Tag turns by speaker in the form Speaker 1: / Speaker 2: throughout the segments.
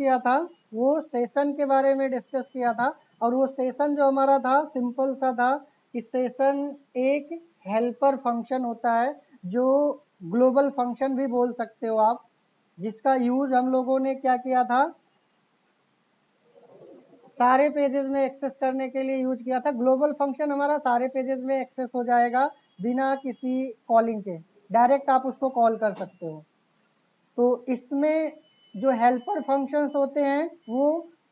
Speaker 1: किया था वो सेशन के बारे में डिस्कस किया था, और वो सेशन जो हमारा था सिंपल सा था कि सेशन एक हेल्पर फंक्शन होता है, जो ग्लोबल फंक्शन भी बोल सकते हो आप, जिसका यूज हम लोगों ने क्या किया था, सारे पेजेस में एक्सेस करने के लिए यूज किया था। ग्लोबल फंक्शन हमारा सारे पेजेस में एक्सेस हो जाएगा बिना किसी कॉलिंग के, डायरेक्ट आप उसको कॉल कर सकते हो। तो इसमें जो हेल्पर फंक्शंस होते हैं वो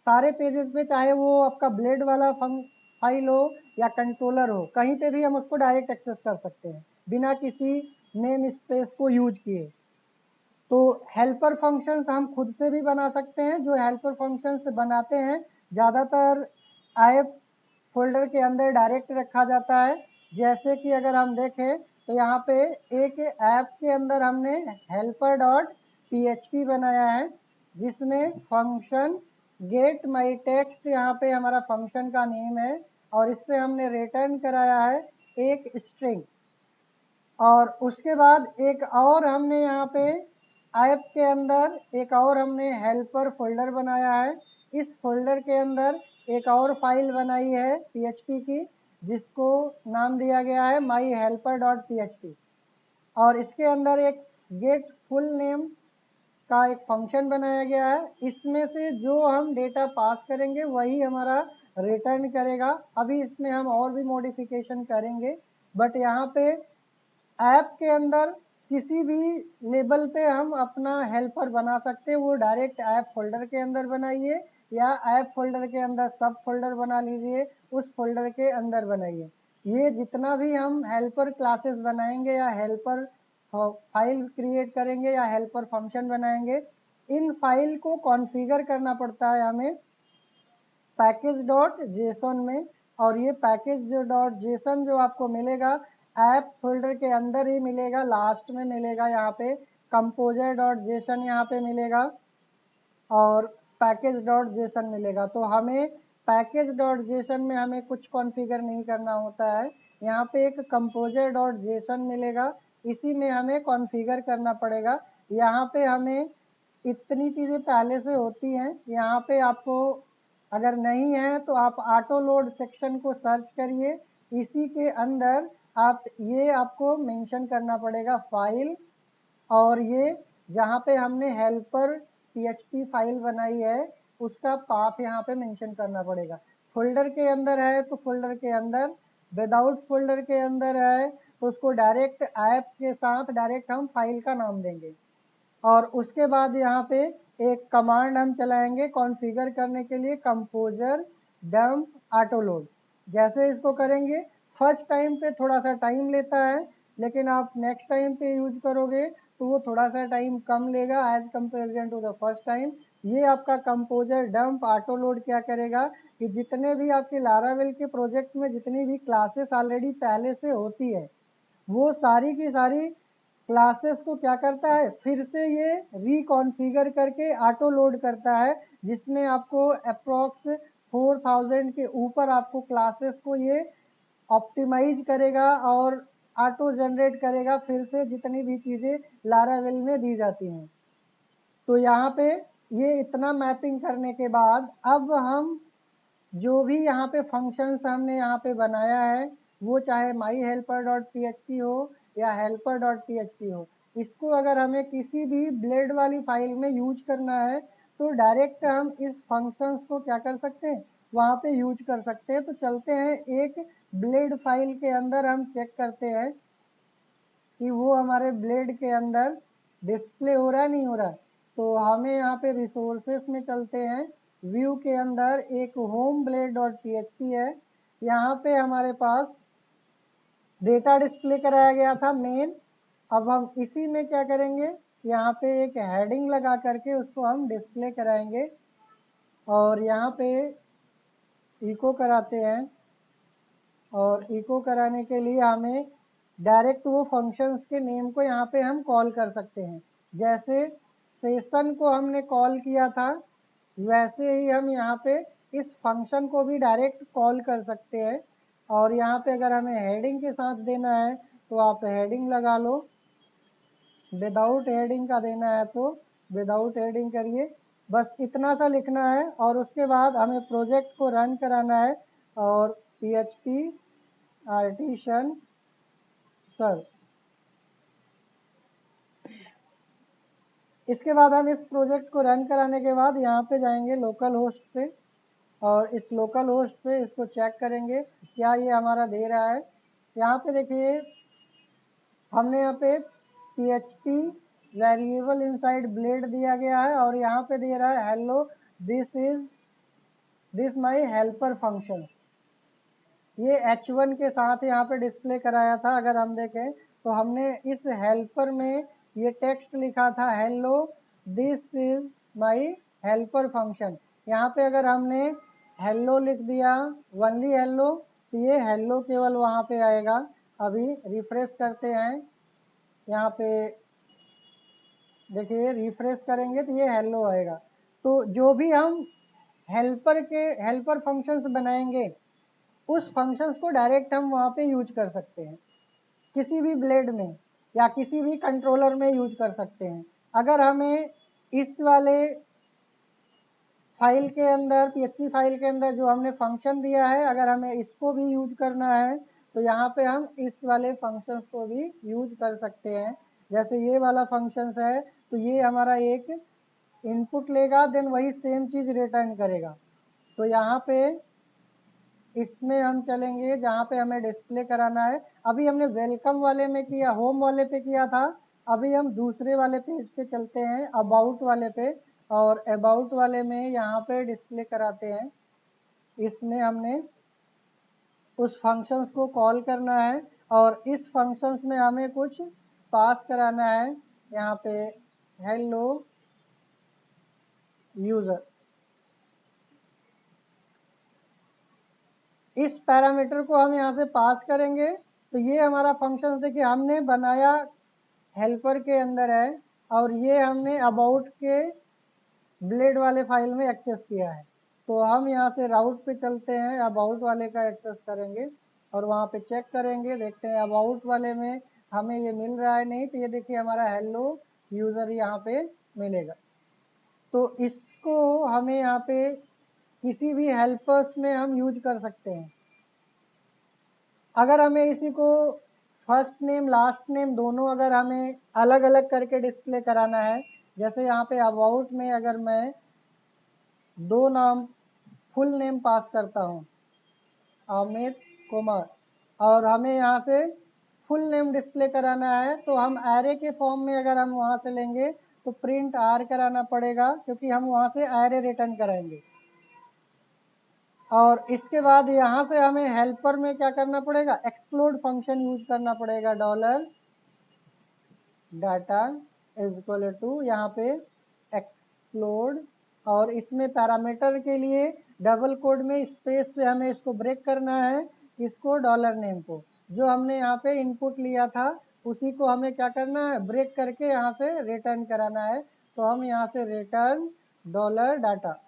Speaker 1: सारे पेजेस पे, चाहे वो आपका ब्लेड वाला फाइल हो या कंट्रोलर हो, कहीं पे भी हम उसको डायरेक्ट एक्सेस कर सकते हैं बिना किसी नेम स्पेस को यूज किए। तो हेल्पर फंक्शंस हम खुद से भी बना सकते हैं। जो हेल्पर फंक्शंस बनाते हैं ज़्यादातर आईएफ फोल्डर के अंदर डायरेक्ट रखा जाता है। जैसे कि अगर हम देखें तो यहाँ पे एक ऐप के अंदर हमने हेल्पर डॉट पीएचपी बनाया है, जिसमें फंक्शन गेट माई टेक्स्ट यहाँ पे हमारा फंक्शन का नेम है, और इससे हमने रिटर्न कराया है एक स्ट्रिंग। और उसके बाद एक और हमने यहाँ पे ऐप के अंदर एक और हमने हेल्पर फोल्डर बनाया है। इस फोल्डर के अंदर एक और फाइल बनाई है पीएचपी की, जिसको नाम दिया गया है माई हेल्पर डॉट पीएचपी, और इसके अंदर एक गेट फुल नेम का एक फंक्शन बनाया गया है। इसमें से जो हम डेटा पास करेंगे वही हमारा रिटर्न करेगा। अभी इसमें हम और भी मॉडिफिकेशन करेंगे, बट यहाँ पे ऐप के अंदर किसी भी लेबल पे हम अपना हेल्पर बना सकते हैं। वो डायरेक्ट ऐप फोल्डर के अंदर बनाइए या ऐप फोल्डर के अंदर सब फोल्डर बना लीजिए, उस फोल्डर के अंदर बनाइए। ये जितना भी हम हेल्पर क्लासेस बनाएंगे या हेल्पर फाइल क्रिएट करेंगे या हेल्पर फंक्शन बनाएंगे, इन फाइल को कॉन्फ़िगर करना पड़ता है हमें पैकेज डॉट जेसन में। और ये पैकेज डॉट जेसन जो आपको मिलेगा ऐप फोल्डर के अंदर ही मिलेगा, लास्ट में मिलेगा यहाँ पे कंपोजर डॉट जेसन यहाँ पे मिलेगा, और पैकेज डॉट जेसन मिलेगा। तो हमें पैकेज डॉट जेसन में हमें कुछ कॉन्फ़िगर नहीं करना होता है, यहाँ पे एक कंपोजर डॉट जेसन मिलेगा, इसी में हमें कॉन्फ़िगर करना पड़ेगा। यहाँ पे हमें इतनी चीज़ें पहले से होती हैं, यहाँ पे आपको अगर नहीं है तो आप ऑटो लोड सेक्शन को सर्च करिए, इसी के अंदर आप ये आपको मेंशन करना पड़ेगा फाइल, और ये जहाँ पे हमने हेल्पर पीएचपी फाइल बनाई है उसका पाथ यहाँ पे मेंशन करना पड़ेगा। फोल्डर के अंदर है तो फोल्डर के अंदर, विदाउट फोल्डर के अंदर है तो उसको डायरेक्ट ऐप के साथ डायरेक्ट हम फाइल का नाम देंगे। और उसके बाद यहाँ पे एक कमांड हम चलाएंगे कॉन्फ़िगर करने के लिए, कंपोजर डंप ऑटो लोड। जैसे इसको करेंगे फर्स्ट टाइम पे थोड़ा सा टाइम लेता है, लेकिन आप नेक्स्ट टाइम पे यूज करोगे तो वो थोड़ा सा टाइम कम लेगा as comparison to the first time. ये आपका कंपोजर डंप ऑटो लोड क्या करेगा कि जितने भी आपके लारावेल के प्रोजेक्ट में जितनी भी क्लासेस ऑलरेडी पहले से होती है, वो सारी की सारी क्लासेस को क्या करता है फिर से ये रिकॉन्फ़िगर करके ऑटो लोड करता है, जिसमें आपको अप्रॉक्स 4000 के ऊपर आपको क्लासेस को ये ऑप्टिमाइज करेगा और ऑटो जनरेट करेगा फिर से जितनी भी चीज़ें लारावेल में दी जाती हैं। तो यहाँ पे ये इतना मैपिंग करने के बाद अब हम जो भी यहाँ पे फंक्शंस हमने यहाँ पे बनाया है, वो चाहे माई हेल्पर डॉट पी हो या हेल्पर डॉट पी हो, इसको अगर हमें किसी भी ब्लेड वाली फाइल में यूज करना है तो डायरेक्ट हम इस फंक्शंस को क्या कर सकते हैं, वहाँ पे यूज कर सकते हैं। तो चलते हैं एक ब्लेड फाइल के अंदर, हम चेक करते हैं कि वो हमारे ब्लेड के अंदर डिस्प्ले हो रहा है नहीं हो रहा है। तो हमें यहाँ पे रिसोर्सेस में चलते हैं, व्यू के अंदर एक होम ब्लेड डॉट पी है, यहाँ पे हमारे पास डेटा डिस्प्ले कराया गया था मेन। अब हम इसी में क्या करेंगे, यहाँ पे एक हेडिंग लगा करके उसको हम डिस्प्ले कराएंगे, और यहाँ पे इको कराते हैं। और इको कराने के लिए हमें डायरेक्ट वो फंक्शंस के नेम को यहाँ पे हम कॉल कर सकते हैं। जैसे सेशन को हमने कॉल किया था, वैसे ही हम यहाँ पे इस फंक्शन को भी डायरेक्ट कॉल कर सकते हैं। और यहाँ पे अगर हमें हेडिंग के साथ देना है तो आप हेडिंग लगा लो, विदाउट हेडिंग का देना है तो विदाउट हेडिंग करिए। बस इतना सा लिखना है और उसके बाद हमें प्रोजेक्ट को रन कराना है और PHP आर्टिसन सर। इसके बाद हम इस प्रोजेक्ट को रन कराने के बाद यहाँ पे जाएंगे लोकल होस्ट पे और इस लोकल होस्ट पे इसको चेक करेंगे क्या ये हमारा दे रहा है। यहाँ पे देखिए हमने यहाँ पे PHP वेरिएबल इनसाइड ब्लेड दिया गया है और यहाँ पे दे रहा है hello this my helper function. ये H1 के साथ यहाँ पे डिस्प्ले कराया था। अगर हम देखें तो हमने इस हेल्पर में ये टेक्स्ट लिखा था hello this is my helper function. यहाँ पे अगर हमने हेलो लिख दिया ओनली हेलो तो ये हेलो केवल वहाँ पे आएगा। अभी रिफ्रेश करते हैं, यहाँ पे देखिए रिफ्रेश करेंगे तो ये हेलो आएगा। तो जो भी हम हेल्पर फंक्शंस बनाएंगे उस फंक्शंस को डायरेक्ट हम वहाँ पे यूज कर सकते हैं, किसी भी ब्लेड में या किसी भी कंट्रोलर में यूज कर सकते हैं। अगर हमें इस वाले फाइल के अंदर PHP फाइल के अंदर जो हमने फंक्शन दिया है अगर हमें इसको भी यूज करना है तो यहाँ पे हम इस वाले फंक्शंस को भी यूज कर सकते हैं। जैसे ये वाला फंक्शंस है तो ये हमारा एक इनपुट लेगा देन वही सेम चीज़ रिटर्न करेगा। तो यहाँ पे इसमें हम चलेंगे जहाँ पे हमें डिस्प्ले कराना है। अभी हमने वेलकम वाले में किया, होम वाले पे किया था। अभी हम दूसरे वाले पेज पे चलते हैं अबाउट वाले पे और अबाउट वाले में यहाँ पे डिस्प्ले कराते हैं। इसमें हमने उस फंक्शंस को कॉल करना है और इस फंक्शंस में हमें कुछ पास कराना है। यहाँ पे हेलो यूज़र, इस पैरामीटर को हम यहाँ से पास करेंगे तो ये हमारा फंक्शन देखिए हमने बनाया हेल्पर के अंदर है और ये हमने अबाउट के ब्लेड वाले फाइल में एक्सेस किया है। तो हम यहाँ से राउट पे चलते हैं, अबाउट वाले का एक्सेस करेंगे और वहाँ पे चेक करेंगे, देखते हैं अबाउट वाले में हमें ये मिल रहा है नहीं तो ये देखिए हमारा हेलो यूज़र यहाँ पे मिलेगा। तो इसको हमें यहाँ पे किसी भी हेल्पर्स में हम यूज कर सकते हैं। अगर हमें इसी को फर्स्ट नेम लास्ट नेम दोनों अगर हमें अलग अलग करके डिस्प्ले कराना है, जैसे यहाँ पे अबाउट में अगर मैं दो नाम फुल नेम पास करता हूँ अमित कुमार और हमें यहाँ से फुल नेम डिस्प्ले कराना है तो हम एरे के फॉर्म में अगर हम वहाँ से लेंगे तो प्रिंट आर कराना पड़ेगा क्योंकि हम वहाँ से एरे रिटर्न कराएंगे। और इसके बाद यहाँ से हमें हेल्पर में क्या करना पड़ेगा, एक्सक्लूड फंक्शन यूज करना पड़ेगा। Dollar data is equal to यहाँ पे एक्सक्लूड और इसमें पैरामीटर के लिए डबल कोड में स्पेस से हमें इसको ब्रेक करना है, इसको डॉलर नेम को जो हमने यहाँ पे इनपुट लिया था उसी को हमें क्या करना है ब्रेक करके यहाँ से रिटर्न कराना है। तो हम यहाँ से रिटर्न डॉलर डाटा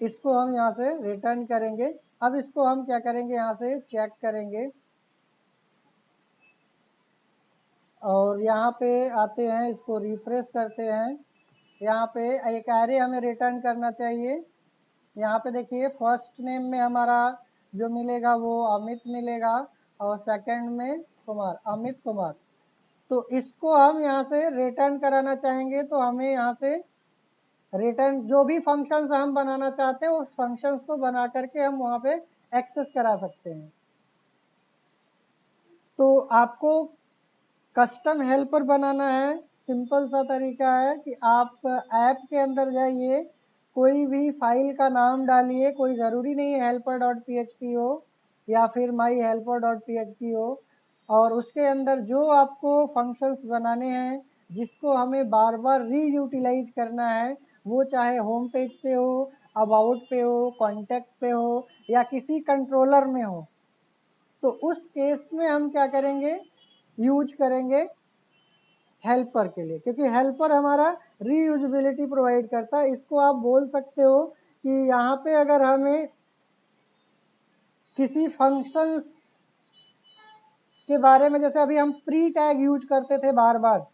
Speaker 1: इसको हम यहाँ से रिटर्न करेंगे। अब इसको हम क्या करेंगे यहाँ से चेक करेंगे और यहाँ पे आते हैं, इसको रिफ्रेश करते हैं। यहाँ पे एक एरे हमें रिटर्न करना चाहिए। यहाँ पे देखिए फर्स्ट नेम में हमारा जो मिलेगा वो अमित मिलेगा और सेकंड में कुमार, अमित कुमार। तो इसको हम यहाँ से रिटर्न कराना चाहेंगे तो हमें यहाँ से रिटर्न जो भी फंक्शंस हम बनाना चाहते हैं उस फंक्शंस को बना करके हम वहाँ पे एक्सेस करा सकते हैं। तो आपको कस्टम हेल्पर बनाना है, सिंपल सा तरीका है कि आप ऐप के अंदर जाइए, कोई भी फाइल का नाम डालिए, कोई ज़रूरी नहीं है हेल्पर डॉट PHP हो या फिर माई हेल्पर डॉट PHP हो और उसके अंदर जो आपको फंक्शंस बनाने हैं जिसको हमें बार बार रीयूटिलाइज करना है, वो चाहे होम पेज पे हो, अबाउट पे हो, कॉन्टैक्ट पे हो या किसी कंट्रोलर में हो, तो उस केस में हम क्या करेंगे यूज करेंगे हेल्पर के लिए, क्योंकि हेल्पर हमारा रीयूजेबिलिटी प्रोवाइड करता है। इसको आप बोल सकते हो कि यहाँ पे अगर हमें किसी फंक्शन के बारे में, जैसे अभी हम प्री टैग यूज करते थे बार बार,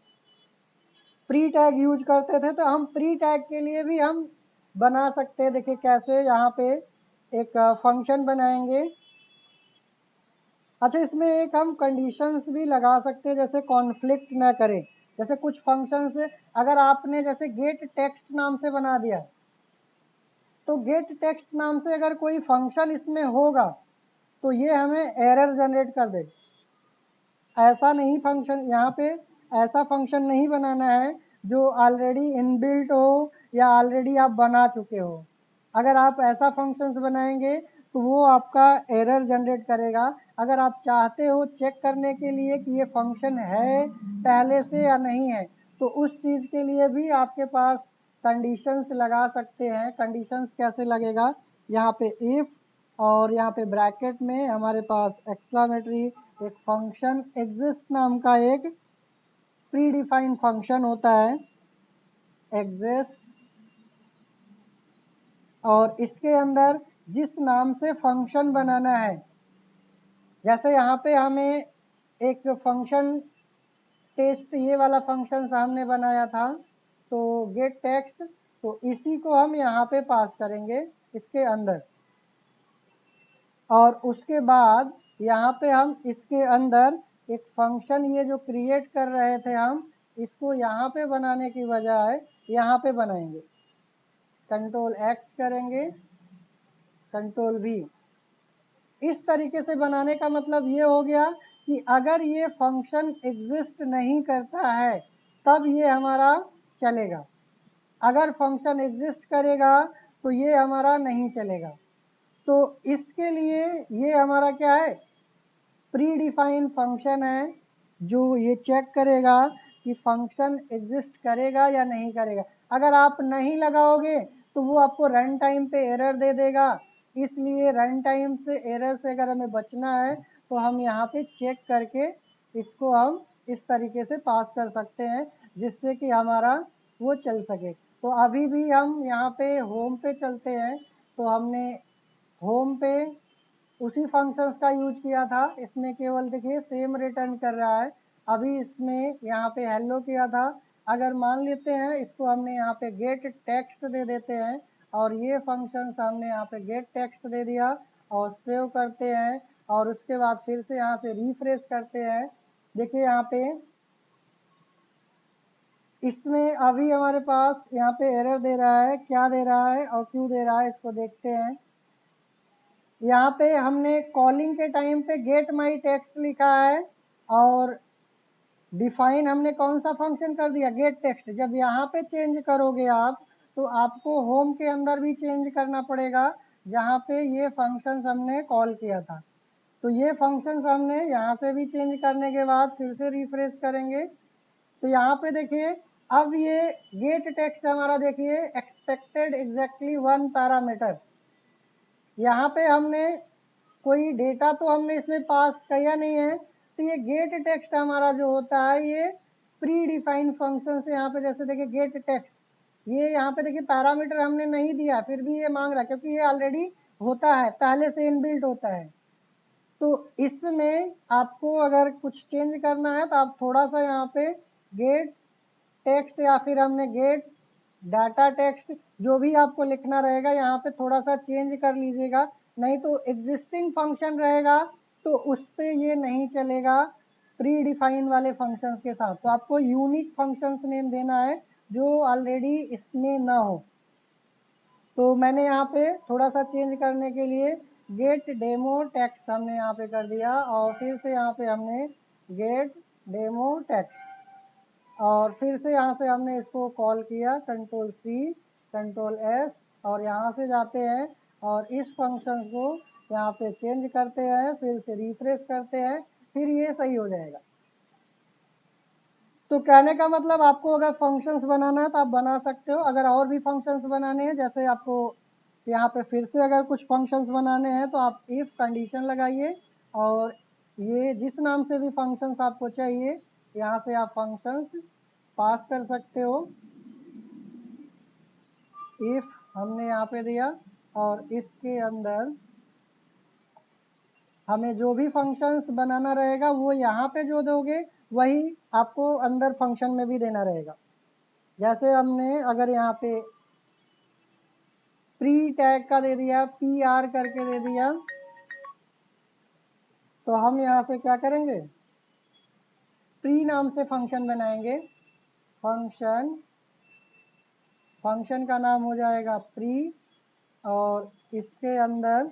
Speaker 1: प्री टैग यूज करते थे, तो हम प्री टैग के लिए भी हम बना सकते हैं। देखिए कैसे, यहाँ पे एक फंक्शन बनाएंगे। अच्छा, इसमें एक हम कंडीशंस भी लगा सकते हैं, जैसे कॉन्फ्लिक्ट ना करे। जैसे कुछ फंक्शंस अगर आपने जैसे गेट टेक्स्ट नाम से बना दिया, तो गेट टेक्स्ट नाम से अगर कोई फंक्शन इसमें होगा तो ये हमें एरर जनरेट कर देगा। ऐसा नहीं, फंक्शन यहाँ पे ऐसा फंक्शन नहीं बनाना है जो ऑलरेडी इनबिल्ट हो या ऑलरेडी आप बना चुके हो। अगर आप ऐसा फंक्शंस बनाएंगे तो वो आपका एरर जनरेट करेगा। अगर आप चाहते हो चेक करने के लिए कि ये फंक्शन है पहले से या नहीं है, तो उस चीज़ के लिए भी आपके पास कंडीशंस लगा सकते हैं। कंडीशंस कैसे लगेगा, यहाँ पे इफ़ और यहाँ पे ब्रैकेट में हमारे पास एक्सक्लामेटरी एक फंक्शन एग्जिस्ट नाम का एक प्री डिफाइंड फंक्शन होता है, एग्जिस्ट। और इसके अंदर जिस नाम से फंक्शन बनाना है, जैसे यहाँ पे हमें एक फंक्शन टेस्ट ये वाला फंक्शन हमने बनाया था, तो गेट टेक्स्ट, तो इसी को हम यहाँ पे पास करेंगे इसके अंदर। और उसके बाद यहाँ पे हम इसके अंदर एक फंक्शन ये जो क्रिएट कर रहे थे हम, इसको यहाँ पे बनाने की बजाय यहाँ पे बनाएंगे। कंट्रोल एक्स करेंगे, कंट्रोल वी। इस तरीके से बनाने का मतलब ये हो गया कि अगर ये फंक्शन एग्जिस्ट नहीं करता है तब ये हमारा चलेगा, अगर फंक्शन एग्जिस्ट करेगा तो ये हमारा नहीं चलेगा। तो इसके लिए ये हमारा क्या है, प्री डिफाइन फंक्शन है जो ये चेक करेगा कि फंक्शन एग्जिस्ट करेगा या नहीं करेगा। अगर आप नहीं लगाओगे तो वो आपको रन टाइम पे एरर दे देगा। इसलिए रन टाइम से एरर से अगर हमें बचना है तो हम यहाँ पे चेक करके इसको हम इस तरीके से पास कर सकते हैं जिससे कि हमारा वो चल सके। तो अभी भी हम यहाँ पे होम पे चलते हैं, तो हमने होम पे उसी फंक्शंस का यूज किया था। इसमें केवल देखिए सेम रिटर्न कर रहा है। अभी इसमें यहाँ पे हेलो किया था। अगर मान लेते हैं इसको हमने यहाँ पे गेट टेक्स्ट दे देते हैं और ये फंक्शंस हमने यहाँ पे गेट टेक्स्ट दे दिया और सेव करते हैं और उसके बाद फिर से यहाँ से रिफ्रेश करते हैं। देखिए यहाँ पे इसमें अभी हमारे पास यहाँ पे एरर दे रहा है, क्या दे रहा है और क्यों दे रहा है इसको देखते हैं। यहाँ पे हमने कॉलिंग के टाइम पे गेट माई टेक्स्ट लिखा है और डिफाइन हमने कौन सा फंक्शन कर दिया, गेट टेक्स्ट। जब यहाँ पे चेंज करोगे आप तो आपको होम के अंदर भी चेंज करना पड़ेगा जहाँ पे ये फंक्शन हमने कॉल किया था। तो ये फंक्शन हमने यहाँ से भी चेंज करने के बाद फिर से रिफ्रेश करेंगे। तो यहाँ पे देखिए अब ये गेट टेक्स्ट हमारा देखिए एक्सपेक्टेड एग्जैक्टली 1 पैरामीटर। यहाँ पे हमने कोई डेटा तो हमने इसमें पास किया नहीं है, तो ये गेट टेक्स्ट हमारा जो होता है ये प्री डिफाइंड फंक्शन से यहाँ पे जैसे देखिए गेट टेक्स्ट, ये यहाँ पे देखिए पैरामीटर हमने नहीं दिया फिर भी ये मांग रहा है क्योंकि ये ऑलरेडी होता है, पहले से इनबिल्ट होता है। तो इसमें आपको अगर कुछ चेंज करना है तो आप थोड़ा सा यहाँ पे गेट टेक्स्ट या फिर हमने गेट डाटा टेक्स्ट जो भी आपको लिखना रहेगा यहाँ पे थोड़ा सा चेंज कर लीजिएगा, नहीं तो एग्जिस्टिंग फंक्शन रहेगा तो उस पर ये नहीं चलेगा प्री डिफाइन वाले फंक्शंस के साथ। तो आपको यूनिक फंक्शंस नेम देना है जो ऑलरेडी इसमें ना हो। तो मैंने यहाँ पे थोड़ा सा चेंज करने के लिए गेट डेमो टेक्स्ट हमने यहाँ पे कर दिया और फिर से यहाँ पे हमने गेट डेमो टेक्स्ट और फिर से यहाँ से हमने इसको कॉल किया कंट्रोल सी कंट्रोल एस और यहाँ से जाते हैं और इस फंक्शन को यहाँ पे चेंज करते हैं, फिर से रिफ्रेश करते हैं, फिर ये सही हो जाएगा। तो कहने का मतलब आपको अगर फंक्शंस बनाना है तो आप बना सकते हो। अगर और भी फंक्शंस बनाने हैं, जैसे आपको यहाँ पे फिर से अगर कुछ फंक्शंस बनाने हैं तो आप इफ कंडीशन लगाइए और ये जिस नाम से भी फंक्शंस आपको चाहिए यहाँ से आप फंक्शंस पास कर सकते हो। इफ हमने यहाँ पे दिया और इसके अंदर हमें जो भी फंक्शंस बनाना रहेगा वो यहाँ पे जो दोगे वही आपको अंदर फंक्शन में भी देना रहेगा। जैसे हमने अगर यहाँ पे प्री टैग का दे दिया, पी आर करके दे दिया, तो हम यहाँ पे क्या करेंगे, प्री नाम से फंक्शन बनाएंगे। फंक्शन का नाम हो जाएगा प्री, और इसके अंदर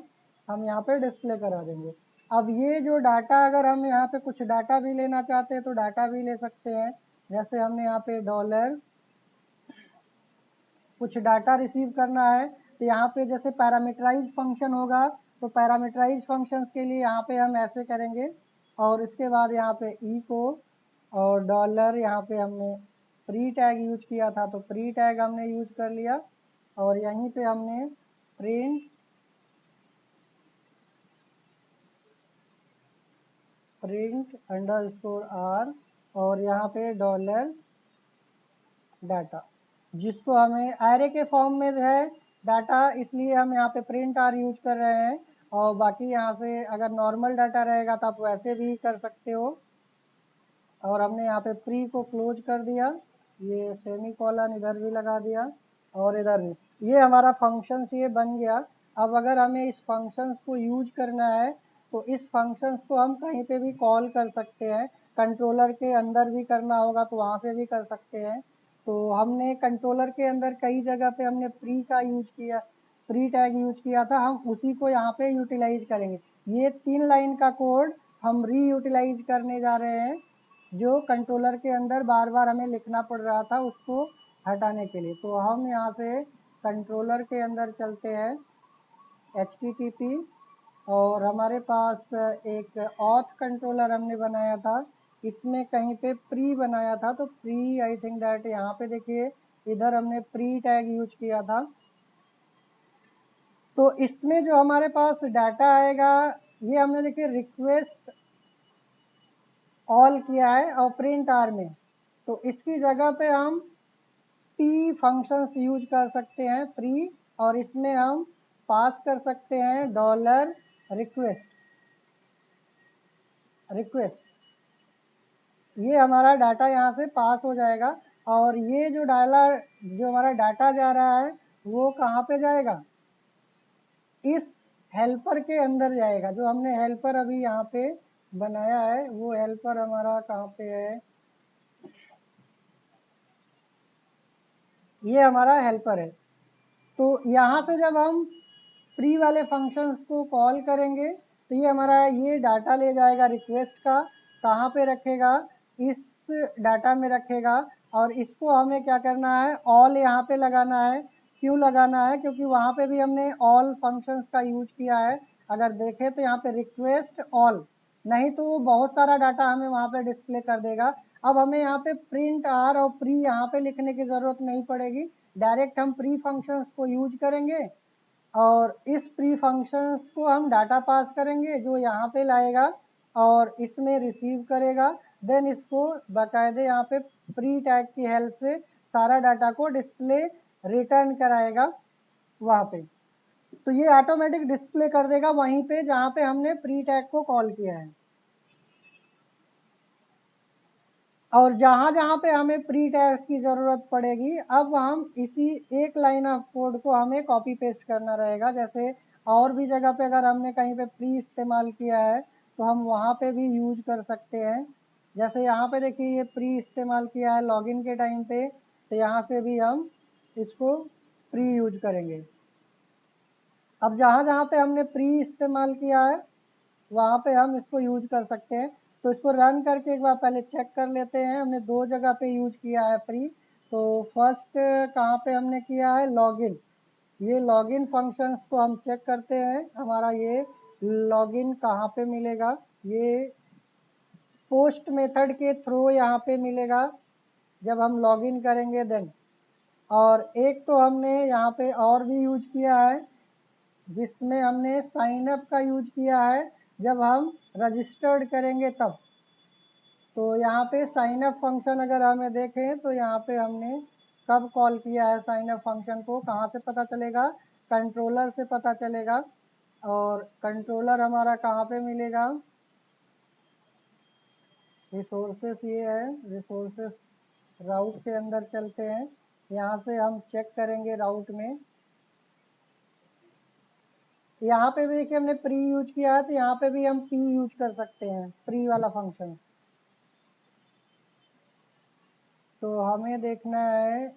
Speaker 1: हम यहाँ पे डिस्प्ले करा देंगे। अब ये जो डाटा, अगर हम यहाँ पे कुछ डाटा भी लेना चाहते हैं तो डाटा भी ले सकते हैं। जैसे हमने यहाँ पे डॉलर कुछ डाटा रिसीव करना है, तो यहाँ पे जैसे पैरामीटराइज फंक्शन होगा, तो पैरामीटराइज फंक्शंस के लिए यहाँ पे हम ऐसे करेंगे, और इसके बाद यहाँ पे को और डॉलर, यहाँ पे हमने प्री टैग यूज किया था तो प्री टैग हमने यूज कर लिया, और यहीं पे हमने प्रिंट अंडरस्कोर आर, और यहाँ पे डॉलर डाटा, जिसको हमें एरे के फॉर्म में है डाटा, इसलिए हम यहाँ पे प्रिंट आर यूज कर रहे हैं। और बाकी यहाँ से अगर नॉर्मल डाटा रहेगा तो आप वैसे भी कर सकते हो। और हमने यहाँ पे प्री को क्लोज कर दिया, ये सेमी कॉलन इधर भी लगा दिया और इधर भी, ये हमारा फंक्शंस ये बन गया। अब अगर हमें इस फंक्शंस को यूज करना है तो इस फंक्शंस को हम कहीं पे भी कॉल कर सकते हैं, कंट्रोलर के अंदर भी करना होगा तो वहाँ से भी कर सकते हैं। तो हमने कंट्रोलर के अंदर कई जगह पे हमने प्री का यूज किया, प्री टैग यूज किया था, हम उसी को यहाँ पे यूटिलाइज करेंगे। ये 3 लाइन का कोड हम री यूटिलाइज करने जा रहे हैं, जो कंट्रोलर के अंदर बार बार हमें लिखना पड़ रहा था उसको हटाने के लिए। तो हम यहाँ से कंट्रोलर के अंदर चलते हैं, HTTP, और हमारे पास एक ऑथ कंट्रोलर हमने बनाया था, इसमें कहीं पे प्री बनाया था, तो प्री आई थिंक दैट यहाँ पे देखिए इधर हमने प्री टैग यूज किया था। तो इसमें जो हमारे पास डाटा आएगा, ये हमने देखिए रिक्वेस्ट ऑल किया है और प्रिंट आर में, तो इसकी जगह पे हम पी फंक्शंस यूज कर सकते हैं प्री, और इसमें हम पास कर सकते हैं डॉलर रिक्वेस्ट, ये हमारा डाटा यहाँ से पास हो जाएगा। और ये जो हमारा डाटा जा रहा है वो कहाँ पे जाएगा, इस हेल्पर के अंदर जाएगा। जो हमने हेल्पर अभी यहाँ पे बनाया है वो हेल्पर हमारा कहाँ पे है, ये हमारा हेल्पर है। तो यहाँ से जब हम प्री वाले फंक्शंस को कॉल करेंगे तो ये हमारा ये डाटा ले जाएगा रिक्वेस्ट का, कहाँ पे रखेगा, इस डाटा में रखेगा, और इसको हमें क्या करना है, ऑल यहाँ पे लगाना है। क्यों लगाना है, क्योंकि वहाँ पे भी हमने ऑल फंक्शंस का यूज किया है। अगर देखें तो यहाँ पे रिक्वेस्ट ऑल, नहीं तो वो बहुत सारा डाटा हमें वहाँ पे डिस्प्ले कर देगा। अब हमें यहाँ पे प्रिंट आर और प्री यहाँ पे लिखने की ज़रूरत नहीं पड़ेगी, डायरेक्ट हम प्री फंक्शंस को यूज करेंगे, और इस प्री फंक्शंस को हम डाटा पास करेंगे जो यहाँ पे लाएगा और इसमें रिसीव करेगा, देन इसको बाकायदे यहाँ पे प्री टैग की हेल्प से सारा डाटा को डिस्प्ले रिटर्न कराएगा वहाँ पे। तो ये ऑटोमेटिक डिस्प्ले कर देगा वहीं पे जहाँ पे हमने प्री टैग को कॉल किया है। और जहाँ जहाँ पे हमें प्री टैग की ज़रूरत पड़ेगी, अब हम इसी एक लाइन ऑफ कोड को हमें कॉपी पेस्ट करना रहेगा। जैसे और भी जगह पे अगर हमने कहीं पे प्री इस्तेमाल किया है तो हम वहाँ पे भी यूज कर सकते हैं। जैसे यहाँ पे देखिए ये प्री इस्तेमाल किया है लॉगिन के टाइम पे, तो यहाँ से भी हम इसको प्री यूज करेंगे। अब जहाँ जहाँ पे हमने प्री इस्तेमाल किया है वहाँ पे हम इसको यूज कर सकते हैं। तो इसको रन करके एक बार पहले चेक कर लेते हैं, हमने 2 जगह पे यूज किया है प्री। तो फर्स्ट कहाँ पे हमने किया है, लॉगिन, ये लॉगिन फंक्शंस को हम चेक करते हैं, हमारा ये लॉगिन कहाँ पे मिलेगा, ये पोस्ट मेथड के थ्रू यहाँ पे मिलेगा जब हम लॉगिन करेंगे देन। और एक तो हमने यहाँ पे और भी यूज किया है जिसमें हमने साइन अप का यूज किया है जब हम रजिस्टर्ड करेंगे तब। तो यहाँ पे साइन अप फंक्शन अगर हमें देखें तो यहाँ पे हमने कब कॉल किया है साइन अप फंक्शन को, कहाँ से पता चलेगा, कंट्रोलर से पता चलेगा। और कंट्रोलर हमारा कहाँ पे मिलेगा, रिसोर्सेस, ये है रिसोर्सेस राउट के अंदर चलते हैं, यहाँ से हम चेक करेंगे राउट में। यहाँ पे भी देखिए हमने प्री यूज किया है, तो यहाँ पे भी हम पी यूज कर सकते हैं, प्री वाला फंक्शन। तो हमें देखना है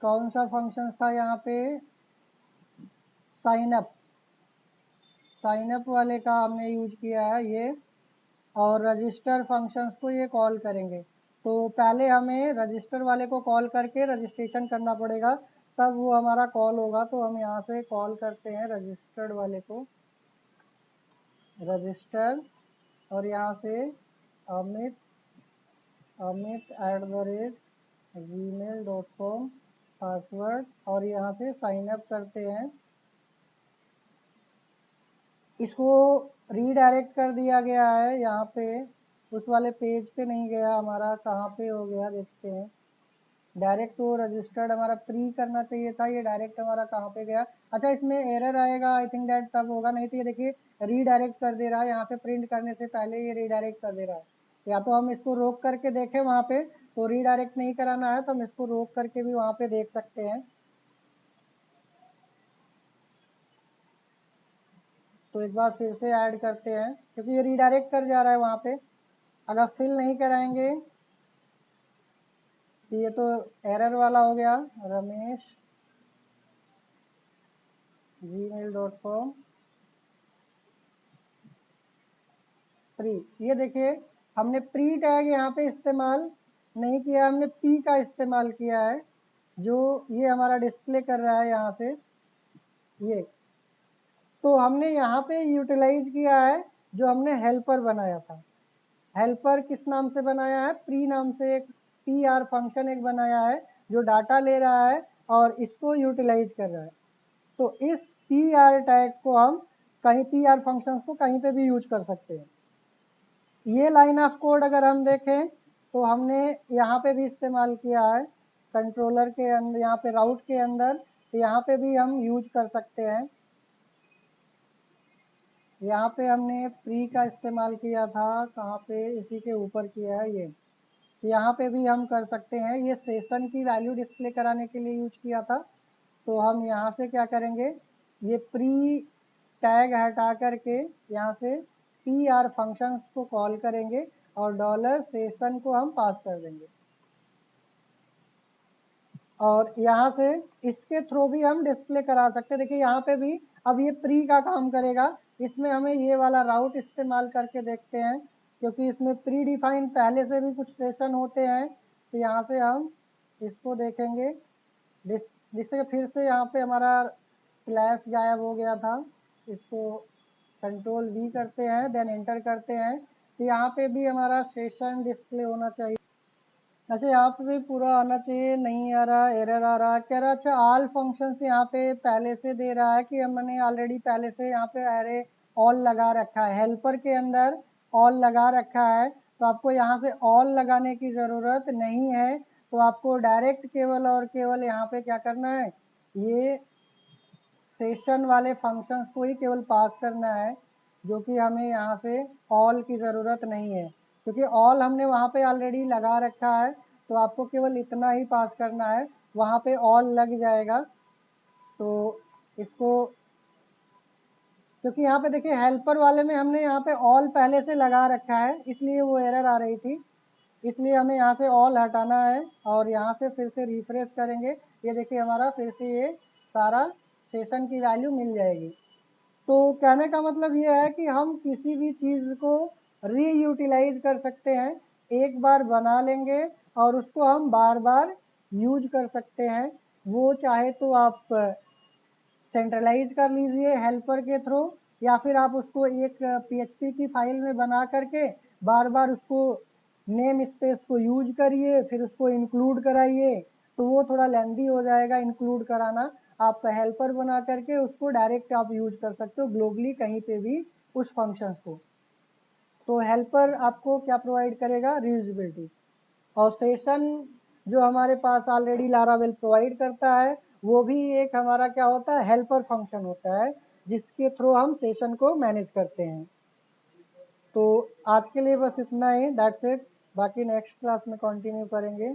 Speaker 1: कौन सा फंक्शन था यहाँ पे, साइन अप वाले का हमने यूज किया है ये, और रजिस्टर फंक्शंस को ये कॉल करेंगे। तो पहले हमें रजिस्टर वाले को कॉल करके रजिस्ट्रेशन करना पड़ेगा, तब वो हमारा कॉल होगा। तो हम यहाँ से कॉल करते हैं रजिस्टर्ड वाले को, रजिस्टर, और यहाँ से अमित @gmail.com पासवर्ड, और यहाँ से साइन अप करते हैं। इसको रीडायरेक्ट कर दिया गया है, यहाँ पे उस वाले पेज पे नहीं गया हमारा, कहाँ पे हो गया देखते हैं। डायरेक्ट तो रजिस्टर्ड हमारा प्री करना चाहिए था, ये डायरेक्ट हमारा कहाँ पे गया। अच्छा, इसमें एरर आएगा, आई थिंक दैट तब होगा, नहीं तो ये देखिए रीडायरेक्ट कर दे रहा है, यहाँ से प्रिंट करने से पहले ये रीडायरेक्ट कर दे रहा है। या तो हम इसको रोक करके देखें वहाँ पे, तो रीडायरेक्ट नहीं कराना है तो हम इसको रोक करके भी वहाँ पे देख सकते हैं। तो एक बार फिर से ऐड करते हैं, क्योंकि ये रीडायरेक्ट कर जा रहा है वहाँ पे। अगर फिल नहीं कराएंगे तो ये तो एरर वाला हो गया, रमेश gmail.com प्री। ये देखिए हमने प्री टैग यहाँ पे इस्तेमाल नहीं किया, हमने पी का इस्तेमाल किया है, जो ये हमारा डिस्प्ले कर रहा है यहाँ से ये। तो हमने यहाँ पे यूटिलाइज किया है जो हमने हेल्पर बनाया था। हेल्पर किस नाम से बनाया है, प्री नाम से एक पी आर फंक्शन एक बनाया है, जो डाटा ले रहा है और इसको यूटिलाइज कर रहा है। तो इस पी आर टैग को हम कहीं, पी आर फंक्शन को कहीं पे भी यूज कर सकते हैं। ये लाइन ऑफ कोड अगर हम देखें तो हमने यहाँ पे भी इस्तेमाल किया है, कंट्रोलर के अंदर, यहाँ पे राउट के अंदर, तो यहाँ पे भी हम यूज कर सकते हैं। यहाँ पे हमने प्री का इस्तेमाल किया था, कहाँ पे, इसी के ऊपर किया है ये। तो यहाँ पे भी हम कर सकते हैं, ये सेशन की वैल्यू डिस्प्ले कराने के लिए यूज किया था। तो हम यहाँ से क्या करेंगे, ये प्री टैग हटा करके यहाँ से पी आर फंक्शंस को कॉल करेंगे और डॉलर सेशन को हम पास कर देंगे। और यहाँ से इसके थ्रू भी हम डिस्प्ले करा सकते हैं। देखिए यहाँ पे भी अब ये प्री का काम करेगा, इसमें हमें ये वाला राउट इस्तेमाल करके देखते हैं, क्योंकि इसमें प्री डिफाइन पहले से भी कुछ सेशन होते हैं। तो यहाँ से हम इसको देखेंगे, जिससे फिर से यहाँ पे हमारा स्लैश गायब हो गया था। इसको कंट्रोल वी करते हैं, देन एंटर करते हैं, तो यहाँ पे भी हमारा सेशन डिस्प्ले होना चाहिए। अच्छा, यहाँ पे भी पूरा आना चाहिए, नहीं आ रहा, एरर आ रहा, कह रहा अच्छा ऑल फंक्शंस यहाँ पे पहले से दे रहा है कि हमने ऑलरेडी पहले से यहाँ पे अरे ऑल लगा रखा है, हेल्पर के अंदर ऑल लगा रखा है, तो आपको यहाँ से ऑल लगाने की ज़रूरत नहीं है। तो आपको डायरेक्ट केवल और केवल यहाँ पे क्या करना है, ये सेशन वाले फंक्शंस को ही केवल पास करना है, जो कि हमें यहाँ से ऑल की ज़रूरत नहीं है, क्योंकि ऑल हमने वहाँ पे ऑलरेडी लगा रखा है। तो आपको केवल इतना ही पास करना है, वहाँ पे ऑल लग जाएगा। तो इसको, क्योंकि यहाँ पे देखिए हेल्पर वाले में हमने यहाँ पे ऑल पहले से लगा रखा है, इसलिए वो एरर आ रही थी, इसलिए हमें यहाँ से ऑल हटाना है। और यहाँ से फिर से रिफ्रेश करेंगे, ये देखिए हमारा फिर से ये सारा सेशन की वैल्यू मिल जाएगी। तो कहने का मतलब ये है कि हम किसी भी चीज़ को रीयूटिलाइज कर सकते हैं, एक बार बना लेंगे और उसको हम बार बार यूज कर सकते हैं। वो चाहे तो आप सेंट्रलाइज कर लीजिए हेल्पर के थ्रू, या फिर आप उसको एक पीएचपी की फाइल में बना करके बार बार उसको नेम स्पेस को यूज करिए, फिर उसको इंक्लूड कराइए, तो वो थोड़ा लेंदी हो जाएगा इंक्लूड कराना। आप हेल्पर बना करके उसको डायरेक्ट आप यूज कर सकते हो ग्लोबली कहीं पे भी उस फंक्शंस को। तो हेल्पर आपको क्या प्रोवाइड करेगा, रीयूजेबिलिटी। और सेशन जो हमारे पास ऑलरेडी लारावेल प्रोवाइड करता है, वो भी एक हमारा क्या होता है, हेल्पर फंक्शन होता है, जिसके थ्रू हम सेशन को मैनेज करते हैं। तो आज के लिए बस इतना ही, दैट्स इट। बाकी नेक्स्ट क्लास में कंटिन्यू करेंगे।